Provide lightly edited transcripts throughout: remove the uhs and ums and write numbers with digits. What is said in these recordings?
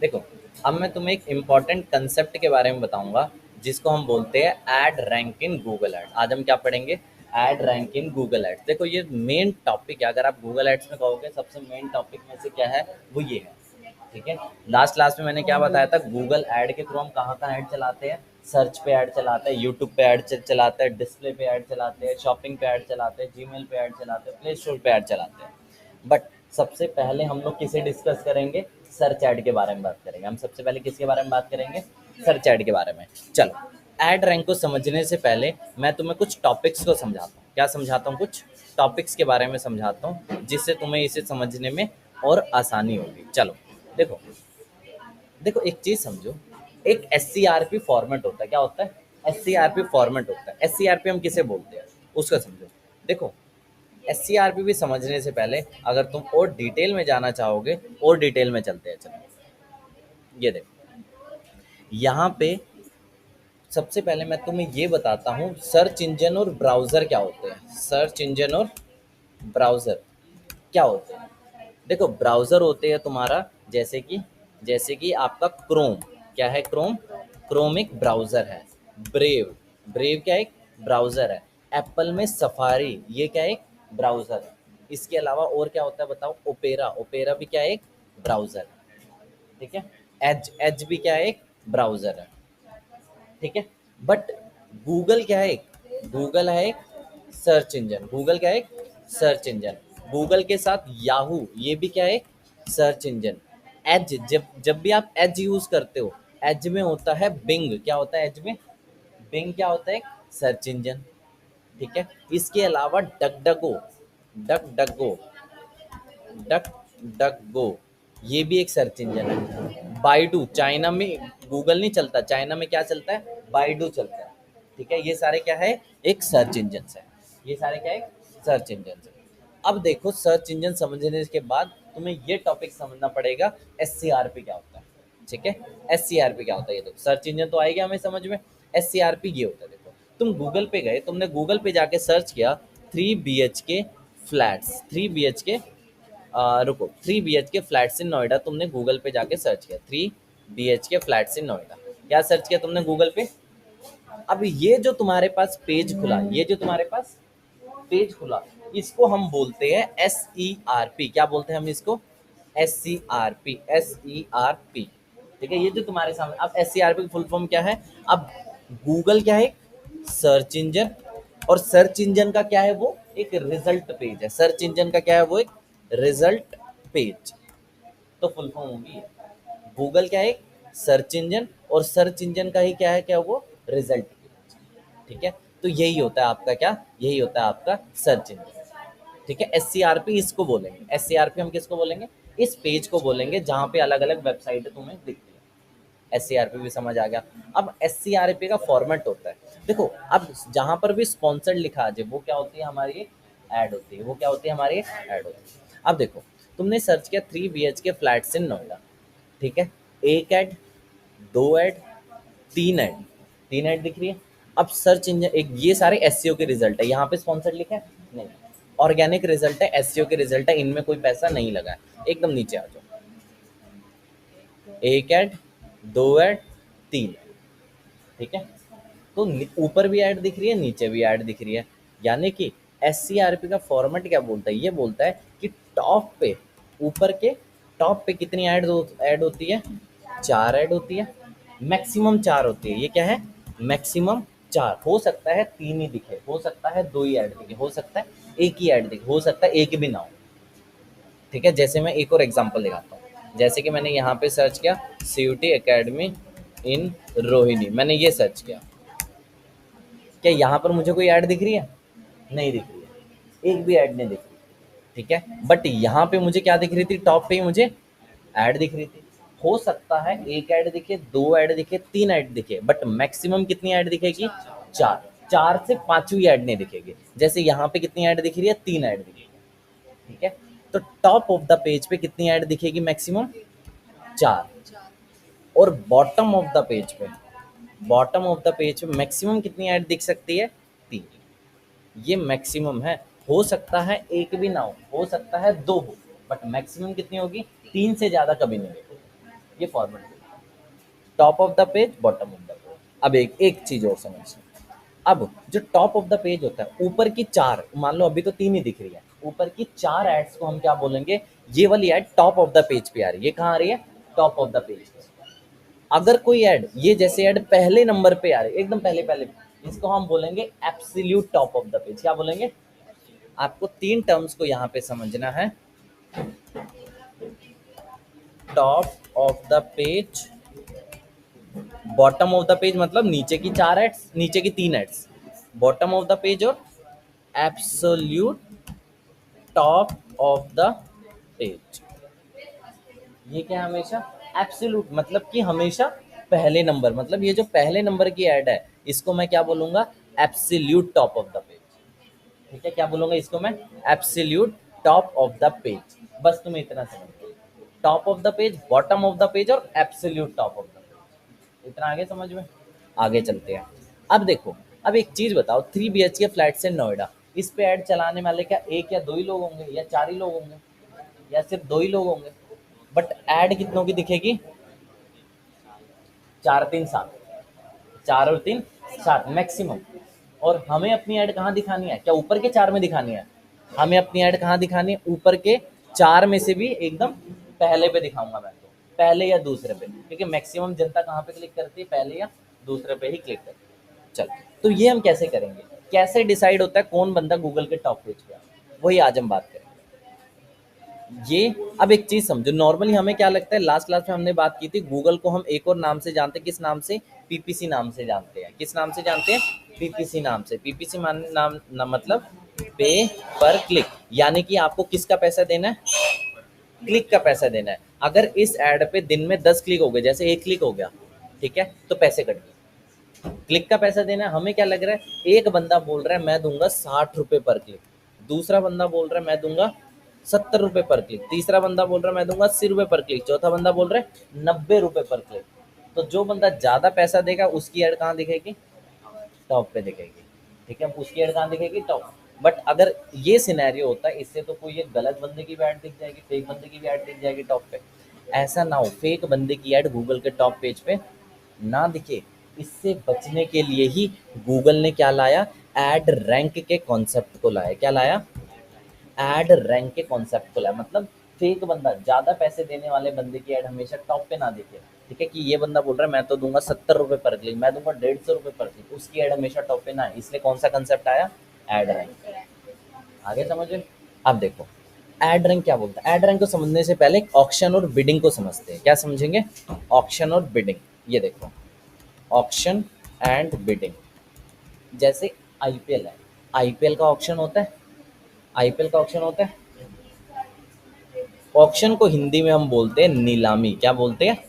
देखो, अब मैं तुम्हें एक इम्पॉर्टेंट कंसेप्ट के बारे में बताऊंगा जिसको हम बोलते हैं ad rank in Google ad. आज हम क्या पढ़ेंगे? Ad rank in Google ads. देखो, ये मेन टॉपिक है। अगर आप गूगल एड्स में कहोगे सबसे मेन टॉपिक में से क्या है, वो ये है। ठीक है। लास्ट क्लास में मैंने क्या बताया था? गूगल ऐड के थ्रू हम कहाँ कहाँ ऐड चलाते हैं। सर्च पे ऐड चलाते हैं, यूट्यूब पे ऐड चलाते हैं, डिस्प्ले पे ऐड चलाते हैं, शॉपिंग पे ऐड चलाते हैं, जीमेल पे ऐड चलाते हैं, प्ले स्टोर पे ऐड चलाते हैं। बट सबसे पहले हम लोग किसे डिस्कस करेंगे? सर्च ऐड के बारे में बात करेंगे। हम सबसे पहले किसके बारे में बात करेंगे? सर्च ऐड के बारे में। चलो, ऐड रैंक को समझने से पहले मैं तुम्हें कुछ टॉपिक्स को समझाता हूँ। क्या समझाता हूँ? कुछ टॉपिक्स के बारे में समझाता हूँ जिससे तुम्हें इसे समझने में और आसानी होगी। चलो, देखो देखो, एक चीज़ समझो। एक S C R P format होता है। क्या होता है? S C R P format होता है। एस सी आर पी हम किसे बोलते हैं, उसका समझो। देखो, एस सी आर पी भी समझने से पहले अगर तुम और डिटेल में जाना चाहोगे, और डिटेल में चलते हैं। चलो, ये देखो, यहाँ पे सबसे पहले मैं तुम्हें ये बताता हूँ सर्च इंजन और ब्राउज़र क्या होते हैं। सर्च इंजन और ब्राउज़र क्या होते हैं? देखो, ब्राउज़र होते हैं तुम्हारा, जैसे कि आपका क्रोम। क्या है क्रोम? क्रोम एक ब्राउज़र है। ब्रेव, ब्रेव क्या एक ब्राउज़र है। एप्पल में सफारी, ये क्या एक ब्राउज़र है। इसके अलावा और क्या होता है बताओ? ओपेरा, ओपेरा भी क्या है? एक ब्राउज़र है। ठीक है। एज, एज भी क्या है? एक ब्राउज़र है। ठीक है। बट गूगल क्या है? एक गूगल है एक सर्च इंजन। गूगल क्या है? एक सर्च इंजन। गूगल के साथ याहू, ये भी क्या है? एक सर्च इंजन। एज, जब जब भी आप एज यूज करते हो, एज में होता है बिंग। क्या होता है एज में? बिंग क्या होता है? एक सर्च इंजन। ठीक है। इसके अलावा डक डगो, डक डगो, डक डक गो, ये भी एक सर्च इंजन है। बाइडू, चाइना में गूगल नहीं चलता, चाइना में क्या चलता है? बाइडू चलता है। ठीक है। ये सारे क्या है? एक सर्च इंजन है। ये सारे क्या है? सर्च इंजन है। अब देखो, सर्च इंजन समझने के बाद तुम्हें ये टॉपिक समझना पड़ेगा, एस सी आर पी क्या होता है। ठीक है। एस सी आर पी क्या होता है? ये तो सर्च इंजन तो आएगा हमें समझ में। एस सी आर पी ये होता है। देखो, तुम गूगल पे गए, तुमने गूगल पे जाके सर्च किया 3 BHK फ्लैट्स, 3 BHK, रुको, 3 BHK फ्लैट्स इन नोएडा। तुमने गूगल पे जाके सर्च किया 3 BHK फ्लैट्स इन नोएडा। क्या सर्च किया तुमने गूगल पे? अब ये जो तुम्हारे पास पेज खुला, ये जो तुम्हारे पास पेज खुला, इसको हम बोलते हैं एस ई आर पी। क्या बोलते हैं हम इसको? S C R P, S E R P. ठीक है। ये जो तुम्हारे सामने, अब एस सी आर पी की फुल फॉर्म क्या है? अब गूगल क्या है? Search engine. और सर्च इंजन का क्या है? वो एक रिजल्ट पेज है। सर्च इंजन का क्या है? वो एक रिजल्ट पेज। तो फुल फॉर्म होगी, गूगल क्या है? Search engine. और सर्च इंजन का ही क्या है? क्या वो? Result page. ठीक है। तो यही होता है आपका क्या? यही होता है आपका सर्च इंजन। ठीक है। एस सी आर पी इसको बोलेंगे। एस सी आर पी हम किसको बोलेंगे? इस पेज को बोलेंगे जहाँ पे अलग अलग वेबसाइट तुम्हें दिखती है। एस सी आर पी भी समझ आ गया। अब एस सी आर पी का फॉर्मेट होता है। देखो, अब जहाँ पर भी स्पॉन्सर्ड लिखा आ जाए, वो क्या होती है? हमारी ऐड होती है। वो क्या होती है? हमारी ऐड होती है। अब देखो, तुमने सर्च किया 3 BHK फ्लैट्स इन नोएडा। ठीक है। एक ऐड, दो ऐड, तीन ऐड, तीन ऐड दिख रही है। अब सर्च इंजन, एक ये सारे एसईओ के रिजल्ट है। यहाँ पे स्पॉन्सर्ड लिखा है? नहीं। ऑर्गेनिक रिजल्ट है, एसईओ के रिजल्ट है, इनमें कोई पैसा नहीं लगा है। एकदम नीचे आ जाओ। एक ऐड, दो ऐड, तीन ऐड। ठीक है। तो ऊपर भी ऐड दिख रही है, नीचे भी ऐड दिख रही है। यानी कि एस सी आर पी का फॉर्मेट क्या बोलता है? ये बोलता है कि टॉप पे, ऊपर के टॉप पे कितनी ऐड होती है? चार ऐड होती है। मैक्सिमम चार होती है। ये क्या है? मैक्सिमम चार। हो सकता है तीन ही दिखे, हो सकता है दो ही ऐड दिखे, हो सकता है एक ही ऐड दिखे, हो सकता है एक भी ना हो। ठीक है। जैसे मैं एक और एग्जांपल दिखाता हूँ। जैसे कि मैंने यहाँ पे सर्च किया सी U T academy in Rohini, मैंने ये सर्च किया। क्या यहाँ पर मुझे कोई ऐड दिख रही है? नहीं दिख रही है। एक भी ऐड नहीं दिख रही। ठीक है। बट यहाँ पे मुझे क्या दिख रही थी? टॉप पे ही मुझे ऐड दिख रही थी। हो सकता है एक ऐड दिखे, दो ऐड दिखे, तीन ऐड दिखे, बट मैक्सिमम कितनी ऐड दिखेगी? चार। चार से पांचवी ऐड नहीं दिखेगी। जैसे यहाँ पे कितनी ऐड दिख रही है? तीन ऐड दिखेगी। ठीक है। तो टॉप ऑफ द पेज पे कितनी ऐड दिखेगी? मैक्सिमम चार। और बॉटम ऑफ द पेज पे, बॉटम ऑफ द पेज पे मैक्सिमम कितनी ऐड दिख सकती है? तीन। ये मैक्सिमम है। हो सकता है एक भी ना हो सकता है दो हो, बट मैक्सिमम कितनी होगी? तीन से ज़्यादा कभी नहीं होगी। ये format, top of the page, bottom of the page. अब एक एक चीज और समझ, अब जो टॉप ऑफ द पेज होता है, ऊपर की चार, मान लो अभी तो तीन ही दिख रही है, ऊपर की चार एड्स को हम क्या बोलेंगे, ये वाली ad top of the page पे आ रही है। ये कहाँ आ रही है, टॉप ऑफ द पेज पे। अगर कोई ऐड, ये जैसे ऐड पहले नंबर पे आ रही है, एकदम पहले पहले, इसको हम बोलेंगे absolute top of the page. क्या बोलेंगे, आपको तीन टर्म्स को यहाँ पे समझना है। Top of the page, bottom of the page मतलब नीचे की चार एड्स, नीचे की तीन ads, bottom of the page, और absolute top of the page. ये क्या है, हमेशा एब्सोल्यूट मतलब कि हमेशा पहले नंबर, मतलब ये जो पहले नंबर की ऐड है, इसको मैं क्या बोलूंगा, absolute top of the page. ठीक है, क्या बोलूंगा इसको मैं, absolute top of the page. बस तुम्हें इतना समझ, top of the page, bottom of the page और absolute top of the page. इतना आगे समझ में, आगे चलते हैं। अब देखो, अब एक चीज बताओ, 3 BHK फ्लैट से नोएडा, इस पे ऐड चलाने वाले क्या एक या दो ही लोग होंगे, या चार ही लोग होंगे, या सिर्फ दो ही लोग होंगे, बट ऐड कितनों की दिखेगी, चार तीन सात, चार और तीन सात मैक्सिमम। और हमें अपनी ऐड कहाँ दिखानी है, क्या ऊपर के चार में दिखानी है, हमें अपनी ऐड कहाँ दिखानी है, ऊपर के चार में से भी एकदम पहले पे दिखाऊंगा मैं, तो पहले या दूसरे पे, क्योंकि मैक्सिमम जनता कहाँ पे क्लिक करती है, पहले या दूसरे पे ही क्लिक करती है। चल, तो ये हम कैसे करेंगे, कैसे डिसाइड होता है कौन बंदा गूगल के टॉप पेज पे है, वही आज हम बात करेंगे। ये, अब एक चीज समझो, नॉर्मली हमें क्या लगता है, लास्ट क्लास में हमने बात की थी, गूगल को हम एक और नाम से जानते हैं, किस नाम से, पीपीसी नाम से जानते हैं। किस नाम से जानते हैं, पीपीसी नाम से। पीपीसी मान नाम मतलब पे पर क्लिक, यानी कि आपको किसका पैसा देना है, क्लिक का पैसा देना है। अगर इस ऐड पे दिन में 10 क्लिक हो गए, जैसे एक क्लिक हो गया, ठीक है, तो पैसे कट गए, क्लिक का पैसा देना है। हमें क्या लग रहा है, एक बंदा बोल रहा है मैं दूंगा 60 रुपए पर क्लिक, दूसरा बंदा बोल रहा है मैं दूंगा 70 रुपए पर क्लिक, तीसरा बंदा बोल रहा है मैं दूंगा 80 रुपए पर क्लिक, चौथा बंदा बोल रहा है 90 रुपए पर क्लिक। तो जो बंदा ज्यादा पैसा देगा उसकी ऐड कहाँ दिखेगी, टॉप पे दिखेगी। ठीक है, उसकी ऐड कहाँ दिखेगी, टॉप। बट अगर ये सिनेरियो होता है, इससे तो कोई एक गलत बंदे की भी ऐड दिख जाएगी, फेक बंदे की भी ऐड दिख जाएगी टॉप पे। ऐसा ना हो, फेक बंदे की ऐड गूगल के टॉप पेज पे ना दिखे, इससे बचने के लिए ही गूगल ने क्या लाया, एड रैंक के कॉन्सेप्ट को लाया। क्या लाया, एड रैंक के कॉन्सेप्ट को लाया। मतलब फेक बंदा, ज्यादा पैसे देने वाले बंदे की ऐड हमेशा टॉप पे ना दिखे। ठीक है, कि ये बंदा बोल रहा है मैं तो दूंगा 70 रुपए पर क्लिक, मैं दूंगा 150 रुपए पर क्लिक, उसकी ऐड हमेशा टॉप पे ना है। इसलिए कौन सा कंसेप्ट आया, एड रैंक। आगे समझे। अब देखो, एड रैंक क्या बोलता है, एड रैंक को समझने से पहले ऑक्शन और बिडिंग को समझते हैं। क्या समझेंगे, ऑक्शन और बिडिंग। ये देखो, ऑक्शन एंड बिडिंग, जैसे आईपीएल है, आईपीएल का ऑक्शन होता है, आईपीएल का ऑक्शन होता है। ऑक्शन को हिंदी में हम बोलते हैं नीलामी। क्या बोलते हैं,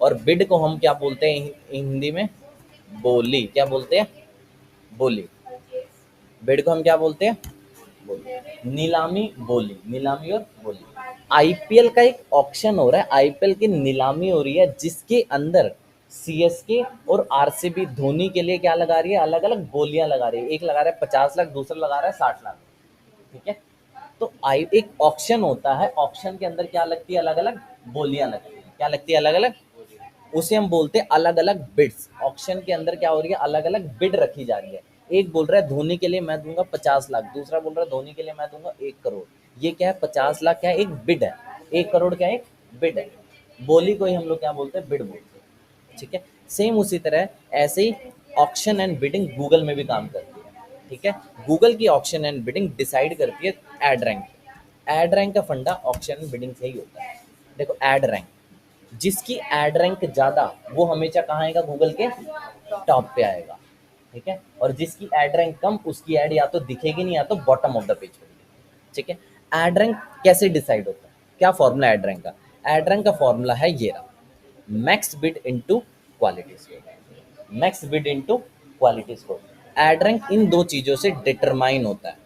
और बिड को हम क्या बोलते हैं हिंदी में, बोली। क्या बोलते हैं, बोली। बिड को हम क्या बोलते हैं, बोली। नीलामी, बोली, नीलामी और बोली। आईपीएल का एक ऑक्शन हो रहा है, आईपीएल की नीलामी हो रही है, जिसके अंदर सीएसके और आरसीबी धोनी के लिए क्या लगा रही है, अलग अलग बोलियां लगा रही है। एक लगा रहा है 50 लाख, दूसरा लगा रहा है 60 लाख। ठीक है, तो आई एक ऑक्शन होता है, ऑक्शन के अंदर क्या लगती है, अलग अलग बोलियां लगती है। क्या लगती है, अलग अलग, उसे हम बोलते हैं अलग अलग बिड्स। ऑक्शन के अंदर क्या हो रही है, अलग अलग बिड रखी जा रही है। एक बोल रहा है धोनी के लिए मैं दूंगा 50 लाख, दूसरा बोल रहा है धोनी के लिए मैं दूंगा 1 करोड़। ये क्या है, 50 लाख क्या है, एक बिड है, 1 करोड़ क्या है, एक बिड है। बोली को ही हम लोग क्या बोलते हैं, बिड बोलते हैं। ठीक है, सेम उसी तरह ऐसे ही ऑक्शन एंड बिडिंग गूगल में भी काम करती है। ठीक है, गूगल की ऑक्शन एंड बिडिंग डिसाइड करती है एड रैंक। एड रैंक का फंडा ऑक्शन एंड बिडिंग से ही होता है। देखो, एड रैंक, जिसकी एड रैंक ज्यादा, वो हमेशा कहाँ आएगा, गूगल के टॉप पे आएगा। ठीक है, और जिसकी एड रैंक कम, उसकी एड या तो दिखेगी नहीं, या तो बॉटम ऑफ द पेज पे दिखेगी। ठीक है, एड रैंक कैसे डिसाइड होता है, क्या फॉर्मूला एड रैंक का, एड रैंक का फॉर्मूला है ये रहा, max bid into quality score. Max bid into quality score. Add rank इन दो चीजों से डिटरमाइन होता है,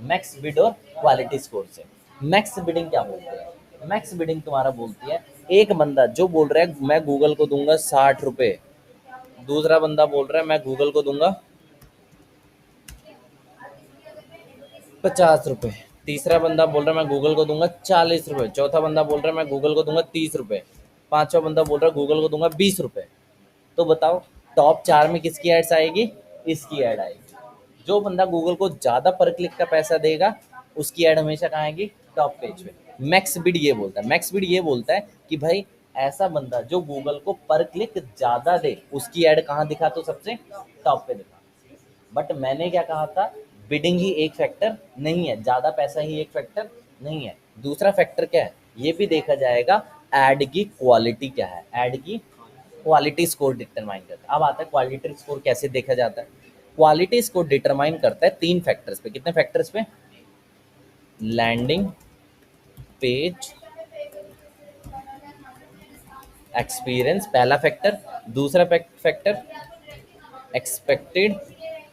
मैक्स बिड और क्वालिटी स्कोर से। मैक्स बिडिंग क्या बोलते हैं, मैक्स बिडिंग तुम्हारा बोलती है, एक बंदा जो बोल रहा है मैं गूगल को दूंगा 60 रुपए, दूसरा बंदा बोल रहा है मैं गूगल को दूंगा 50 रुपए, तीसरा बंदा बोल रहा है मैं गूगल को दूंगा 40 रुपए, चौथा बंदा बोल रहा है मैं गूगल को दूंगा 30 रुपए। पांचवा बंदा बोल रहा है गूगल को दूंगा 20 रुपए, तो बताओ टॉप 4 में किसकी एड्स आएगी? इसकी ऐड आएगी। जो बंदा गूगल को ज़्यादा पर क्लिक का पैसा देगा उसकी ऐड हमेशा कहाँ आएगी? टॉप पेज पे। मैक्स बिड ये बोलता है, मैक्स बिड ये बोलता है कि भाई ऐसा बंदा जो गूगल को पर क्लिक ज़्यादा दे उसकी ऐड कहाँ दिखा, तो सबसे टॉप पे दिखा। बट मैंने क्या कहा था? बिडिंग ही एक फैक्टर नहीं है, ज़्यादा पैसा ही एक फैक्टर नहीं है। दूसरा फैक्टर क्या है? ये भी देखा जाएगा ऐड की क्वालिटी क्या है। ऐड की क्वालिटी स्कोर डिटरमाइन करता है। अब आता है क्वालिटी स्कोर कैसे देखा जाता है। क्वालिटी स्कोर डिटरमाइन करता है 3 फैक्टर्स पे। कितने फैक्टर्स पे? लैंडिंग पेज एक्सपीरियंस पहला फैक्टर, दूसरा फैक्टर एक्सपेक्टेड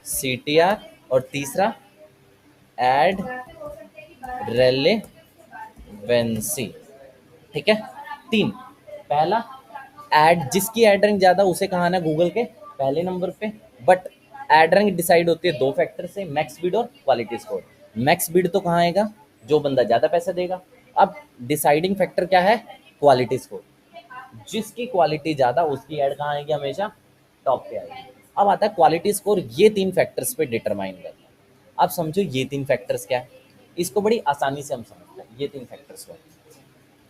सीटीआर, और तीसरा एड रेलेवेंसी। ठीक है, 3। पहला, एड जिसकी एड रैंक ज़्यादा उसे कहाँ आना है? गूगल के पहले नंबर पे। बट एड रैंक डिसाइड होती है 2 फैक्टर से, मैक्स बिड और क्वालिटी स्कोर। मैक्स बिड तो कहाँ आएगा? जो बंदा ज़्यादा पैसा देगा। अब डिसाइडिंग फैक्टर क्या है? Quality score. जिसकी क्वालिटी ज़्यादा उसकी ऐड कहाँ आएगी? हमेशा टॉप पे आएगी। अब आता है क्वालिटी स्कोर, ये 3 फैक्टर्स पे डिटरमाइन करता है। अब समझो ये 3 फैक्टर्स क्या है, इसको बड़ी आसानी से हम समझते हैं। ये 3 फैक्टर्स को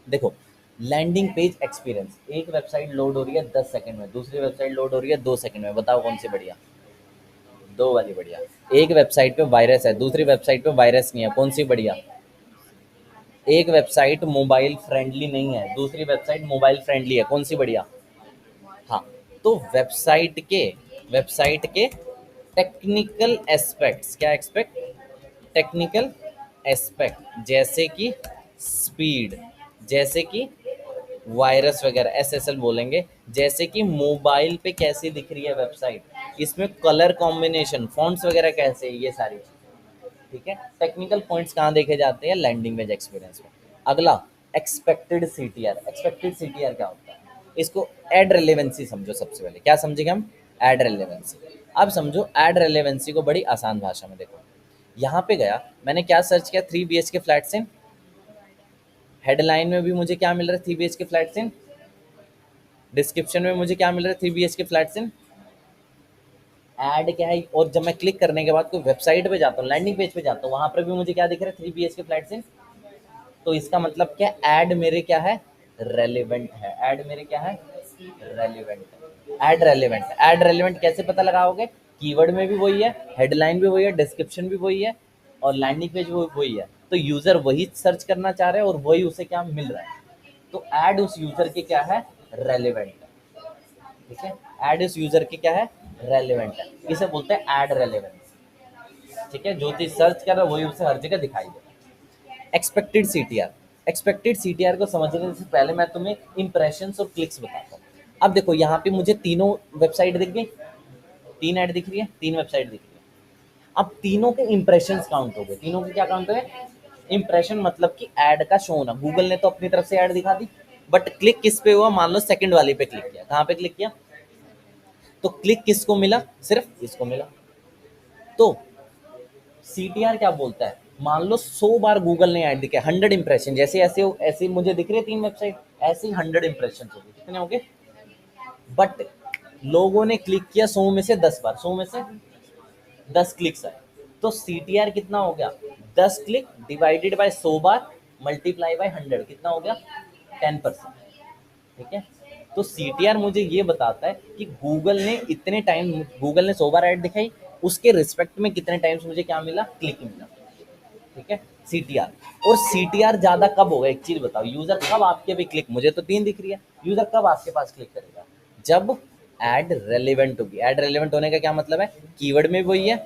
देखो। लैंडिंग पेज एक्सपीरियंस, एक वेबसाइट लोड हो रही है 10 सेकंड में, दूसरी वेबसाइट लोड हो रही है 2 सेकंड में, बताओ कौन सी बढ़िया? 2 वाली बढ़िया। एक वेबसाइट पे वायरस है, दूसरी वेबसाइट पे वायरस नहीं है, कौन सी बढ़िया? एक वेबसाइट मोबाइल फ्रेंडली नहीं है, दूसरी वेबसाइट मोबाइल फ्रेंडली है, कौन सी बढ़िया? हाँ। तो वेबसाइट के टेक्निकल एस्पेक्ट्स, क्या एक्सपेक्ट? टेक्निकल एस्पेक्ट, जैसे कि स्पीड, जैसे कि वायरस वगैरह, एसएसएल बोलेंगे, जैसे कि मोबाइल पे कैसी दिख रही है वेबसाइट, इसमें कलर कॉम्बिनेशन, फॉन्ट्स वगैरह कैसे है, ये सारी चीज़। ठीक है, टेक्निकल पॉइंट्स कहाँ देखे जाते हैं? लैंडिंग पेज एक्सपीरियंस में। अगला, एक्सपेक्टेड सीटीआर। एक्सपेक्टेड सीटीआर क्या होता है? इसको एड रेलेवेंसी समझो। सबसे पहले क्या समझेंगे हम? Ad relevancy. अब समझो एड रेलेवेंसी को बड़ी आसान भाषा में। देखो, यहाँ पे गया, मैंने क्या सर्च किया? 3 BHK फ्लैट्स इन। हेडलाइन में भी मुझे क्या मिल रहा है? 3 BHK फ्लैट्स इन। डिस्क्रिप्शन में मुझे क्या मिल रहा है? 3 BHK फ्लैट्स इन। ऐड क्या है? और जब मैं क्लिक करने के बाद कोई वेबसाइट पे जाता हूँ, लैंडिंग पेज पे जाता हूँ, वहां पर भी मुझे क्या दिख रहा है? 3 BHK फ्लैट्स इन। तो इसका मतलब क्या? ऐड मेरे क्या है? रेलिवेंट है। ऐड मेरे क्या है? रेलिवेंट है। Add relevant. ऐड रेलिवेंट कैसे पता लगाओगे? कीवर्ड में भी वही है, हेडलाइन भी वही है, डिस्क्रिप्शन भी वही है, और लैंडिंग पेज भी वही है। तो यूजर वही सर्च करना चाह रहे हैं और वही उसे क्या मिल रहा है। तो ऐड उस यूजर के क्या है? रेलिवेंट है। ठीक है, ऐड उस यूजर के क्या है? रेलिवेंट है। इसे बोलते हैं ऐड रेलिवेंस। ठीक है, जो चीज सर्च कर रहा है वही उसे हर जगह दिखाई दे। Expected CTR. एक्सपेक्टेड सीटीआर को समझने से पहले मैं तुम्हें इंप्रेशंस और क्लिक्स बताता हूँ। अब देखो, यहाँ पे मुझे तीनों वेबसाइट दिख गई, 3 ऐड दिख रही है, 3 वेबसाइट दिख रही है। अब तीनों के इंप्रेशंस काउंट हो गए। तीनों के क्या काउंट हो गए? इंप्रेशन, मतलब कि ऐड का शो होना। गूगल ने तो अपनी तरफ से ऐड दिखा दी, बट क्लिक किस पे हुआ? मान लो सेकंड वाली पे क्लिक किया। कहाँ पे क्लिक किया? तो क्लिक किसको मिला? सिर्फ इसको मिला। तो सीटीआर क्या बोलता है? मान लो 100 बार गूगल ने ऐड दिखा, 100 इंप्रेशन, जैसे ऐसे ऐसे मुझे दिख रही है 3 वेबसाइट, ऐसे ही 100 इंप्रेशन हो गए। कितने हो गए? बट लोगों ने क्लिक किया 100 में से 10 बार, 100 में से 10 क्लिक्स आए। तो सीटीआर कितना हो गया? 10 click divided by 100 bar multiply by 100, कितना हो गया? 10%। ठीक है, तो सीटीआर मुझे ये बताता है कि गूगल ने इतने टाइम, गूगल ने 100 बार ऐड दिखाई, उसके रिस्पेक्ट में कितने टाइम्स मुझे क्या मिला? क्लिक मिला। ठीक है, सीटीआर। और सीटीआर ज्यादा कब होगा? एक चीज बताओ, यूजर कब आपके पे क्लिक, मुझे तो 3 दिख रही है, यूजर कब आपके पास क्लिक करेगा? जब एड रेलेवेंट होगी। एड रेलेवेंट होने का क्या मतलब है? कीवर्ड में भी वही है,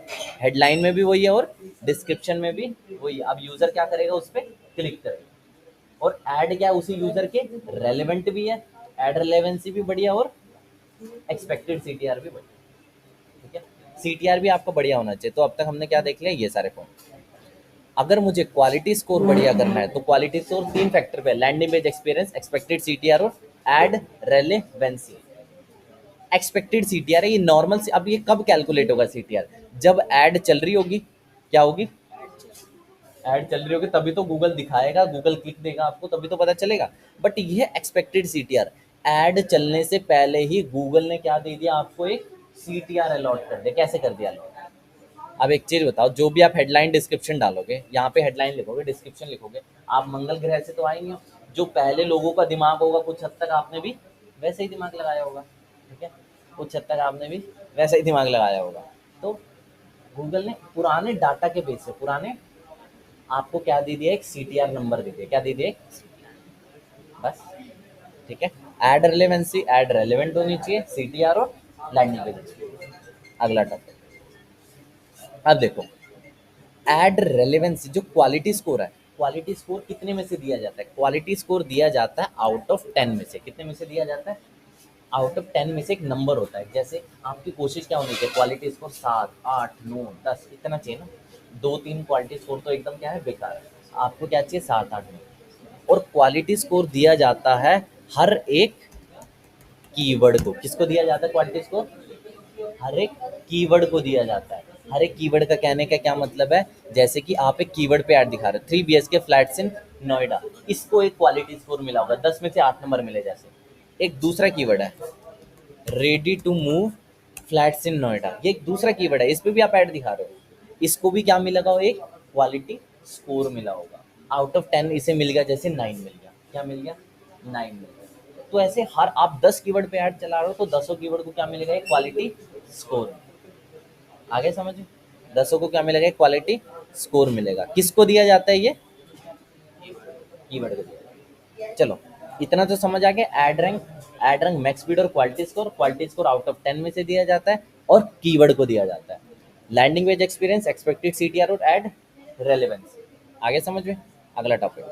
हेडलाइन में भी वही है, और डिस्क्रिप्शन में भी वही है। अब यूजर क्या करेगा? उस पर क्लिक करेगा। और ऐड क्या है? उसी यूजर के रेलेवेंट भी है, ऐड रेलेवेंसी भी बढ़िया, और एक्सपेक्टेड सीटीआर भी बढ़िया। ठीक है, सीटीआर भी आपका बढ़िया होना चाहिए। तो अब तक हमने क्या देख लिया? ये सारे पॉइंट। अगर मुझे क्वालिटी स्कोर बढ़िया करना है तो क्वालिटी स्कोर 3 फैक्टर पे, landing page experience, expected CTR और एड रेलेवेंसी। एक्सपेक्टेड सीटीआर है ये नॉर्मल से। अब ये कब कैलकुलेट होगा सीटीआर? जब ऐड चल रही होगी। क्या होगी? ऐड चल रही होगी तभी तो गूगल दिखाएगा, गूगल क्लिक देगा आपको, तभी तो पता चलेगा। बट ये एक्सपेक्टेड सीटीआर, ऐड चलने से पहले ही गूगल ने क्या दे दिया आपको, एक CTR अलॉट कर दिया। कैसे कर दिया अलॉट? अब एक चीज बताओ, जो भी आप हेडलाइन डिस्क्रिप्शन डालोगे, यहाँ पे हेडलाइन लिखोगे, डिस्क्रिप्शन लिखोगे, आप मंगल ग्रह से तो आए नहीं हो। जो पहले लोगों का दिमाग होगा, कुछ हद तक आपने भी वैसे ही दिमाग लगाया होगा, ठीक है, कुछ हद तक आपने भी वैसे ही दिमाग लगाया होगा। तो गूगल ने पुराने डाटा के बेस से, पुराने आपको क्या दे दिया, एक CTR नंबर दे दिया। क्या दे दिया? बस, ठीक है। एड रेलेवेंसी, एड रेलेवेंट होनी चाहिए, CTR और लैंडिंग पेज। अगला टॉपिक, अब देखो, एड रेलेवेंसी जो क्वालिटी स्कोर है, क्वालिटी स्कोर कितने में से दिया जाता है? क्वालिटी स्कोर दिया जाता है आउट ऑफ 10 में से। कितने में से दिया जाता है? आउट ऑफ 10 में से एक नंबर होता है। जैसे आपकी कोशिश क्या होनी चाहिए, क्वालिटी स्कोर 7, 8, 9, 10 इतना चाहिए ना। 2-3 क्वालिटी स्कोर तो एकदम क्या है, बेकार है। आपको क्या चाहिए? 7, 8, 9। और क्वालिटी स्कोर दिया जाता है हर एक कीवर्ड को। किसको दिया जाता है क्वालिटी स्कोर? हर एक कीवर्ड को दिया जाता है। हर एक कीवर्ड का कहने का क्या मतलब है, जैसे कि आप एक कीवर्ड पे ऐड दिखा रहे हो, 3 BHK फ्लैट्स इन नोएडा, इसको एक क्वालिटी स्कोर मिला होगा, 10 में से 8 नंबर मिले। जैसे एक दूसरा कीवर्ड है, ready to move flats in Noida, ये एक दूसरा कीवर्ड है, इस पे भी आप ऐड दिखा रहे हो, इसको भी क्या मिलेगा, एक क्वालिटी स्कोर मिला होगा। आउट ऑफ 10 इसे मिल गया, जैसे 9 मिल गया। क्या मिल गया? 9 मिल गया। तो ऐसे हर आप 10 कीवर्ड पे ऐड चला रहे हो, तो 10 कीवर्ड को क्या मिलेगा, एक क्वालिटी स्कोर। आगे समझ, 10 को क्या मिलेगा, एक क्वालिटी स्कोर मिलेगा। किसको दिया जाता है? ये कीवर्ड को दिया जाता है। चलो, इतना तो समझ आ गया। एड रैंक, मैक्स स्पीड और क्वालिटी स्कोर आउट ऑफ 10 में से दिया जाता है और कीवर्ड को दिया जाता है। Landing page experience, expected CTR और एड रेलेवेंस। आगे समझ में। अगला टॉपिक,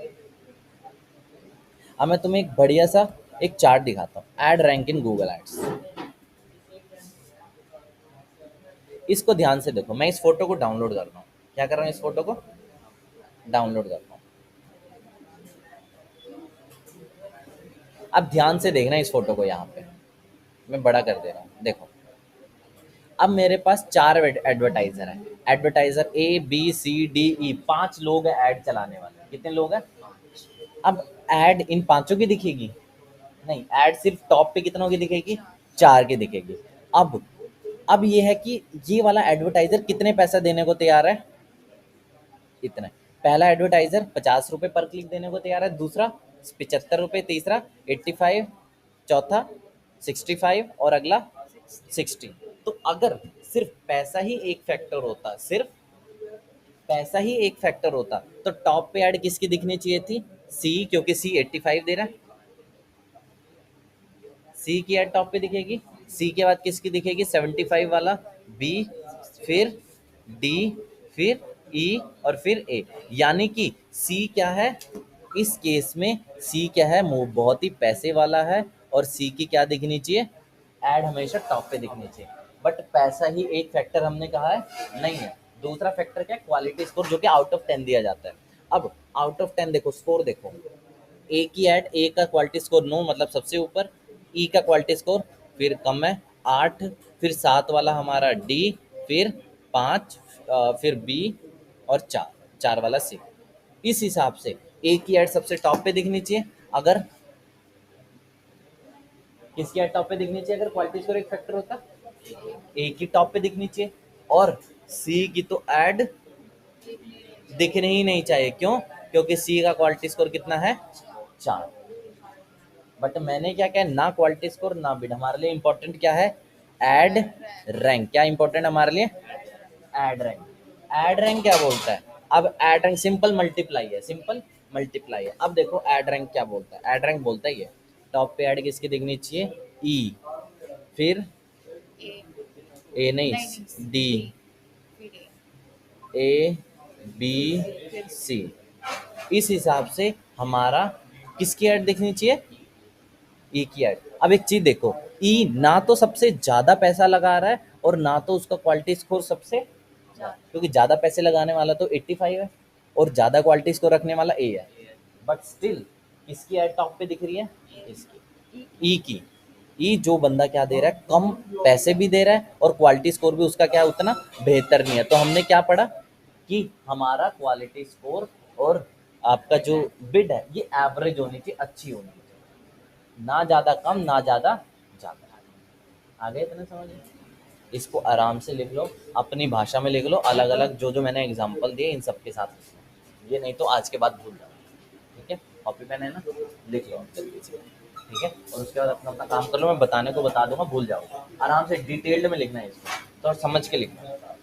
अब मैं तुम्हें एक बढ़िया सा एक चार्ट दिखाता हूँ, ad rank in Google ads. इसको ध्यान से देखो, मैं इस फोटो को डाउनलोड कर रहा हूँ। क्या कर रहा हूँ? इस फोटो को डाउनलोड कर रहा हूँ। अब ध्यान से देखना इस फोटो को, यहाँ पे मैं बड़ा कर दे रहा हूँ, देखो। अब मेरे पास 4 एडवर्टाइजर हैं। Advertiser A B C D E, 5 लोग हैं ऐड चलाने वाले। कितने लोग हैं? अब ऐड इन पांचों की दिखेगी? नहीं, ऐड सिर्फ टॉप पे कितनों की दिखेगी? 4 की दिखेगी। अब अब ये है कि ये वाला एडवर्टाइजर कितने पैसा देने को तैयार है? इतना। पहला एडवर्टाइजर 50 रुपए पर क्लिक देने को तैयार है, दूसरा 75 रुपए, तीसरा 85, चौथा 65 और अगला 60। तो अगर सिर्फ पैसा ही एक फैक्टर होता, सिर्फ पैसा ही एक फैक्टर होता, तो टॉप पे ऐड किसकी दिखनी चाहिए थी? सी, क्योंकि सी 85 दे रहा है, सी की ऐड टॉप पे दिखेगी। सी के बाद किसकी दिखेगी? 75 वाला। बी, फिर डी, फिर ई और फिर ए। यानी कि सी क्या है इस केस में? सी क्या है? बहुत ही पैसे वाला है। और सी की क्या दिखनी चाहिए? ऐड हमेशा टॉप पे दिखनी चाहिए। बट पैसा ही एक फैक्टर हमने कहा है नहीं है। दूसरा फैक्टर क्या है? क्वालिटी स्कोर, जो कि आउट ऑफ 10 दिया जाता है। अब आउट ऑफ 10 देखो, स्कोर देखो। ए की ऐड, ए का क्वालिटी स्कोर 9, मतलब सबसे ऊपर। ई का क्वालिटी स्कोर फिर कम है, 8, फिर 7 वाला हमारा डी, फिर 5, फिर बी और 4, 4 वाला सी। इस हिसाब से ए की ऐड सबसे टॉप पे दिखनी चाहिए। अगर किसकी ऐड टॉप पे दिखनी चाहिए अगर क्वालिटी स्कोर एक फैक्टर होता? ए की टॉप पे दिखनी चाहिए। और सी की तो ऐड दिखनी ही नहीं चाहिए। क्यों? क्योंकि सी का क्वालिटी स्कोर कितना है? 4। बट मैंने क्या क्या ना क्वालिटी स्कोर ना बिड, हमारे लिए इंपॉर्टेंट क्या है? Ad rank. क्या इंपॉर्टेंट हमारे लिए? Ad rank. एड रैंक क्या बोलता है? अब एड रैंक सिंपल मल्टीप्लाई है, सिंपल मल्टीप्लाई है। अब देखो एड रैंक क्या बोलता है। एड रैंक बोलता है ये टॉप पे ऐड किसकी दिखनी चाहिए? ई, फिर ए नहीं, डी, ए, बी, सी। इस हिसाब से हमारा किसकी ऐड दिखनी चाहिए? ई की ऐड। अब एक चीज देखो, ई ना तो सबसे ज्यादा पैसा लगा रहा है और ना तो उसका क्वालिटी स्कोर सबसे, क्योंकि ज्यादा पैसे लगाने वाला तो 85 है और ज्यादा क्वालिटी स्कोर रखने वाला ए है। बट स्टिल किसकी ऐड टॉप पे दिख रही है? इसकी, ई की। ई जो बंदा क्या दे रहा है, कम पैसे भी दे रहा है और क्वालिटी स्कोर भी उसका क्या उतना बेहतर नहीं है। तो हमने क्या पढ़ा कि हमारा क्वालिटी स्कोर और आपका जो बिड है ये एवरेज होनी चाहिए, अच्छी होनी चाहिए। ना ज़्यादा कम, ना ज़्यादा ज़्यादा। आ गए इतने समझ में? इसको आराम से लिख लो, अपनी भाषा में लिख लो, अलग-अलग जो-जो मैंने एग्ज़ाम्पल दिए इन सब के साथ लिख लो। ये नहीं तो आज के बाद भूल जाओगे, ठीक है? कॉपी पेन है ना? लिख लो जल्दी से, ठीक है? और उसके बाद अपना-अपना काम कर लो, मैं बताने को बता दूँगा, भूल जाओगे। आराम से डिटेल्ड में लिखना है इसको, तो समझ के लिखना है।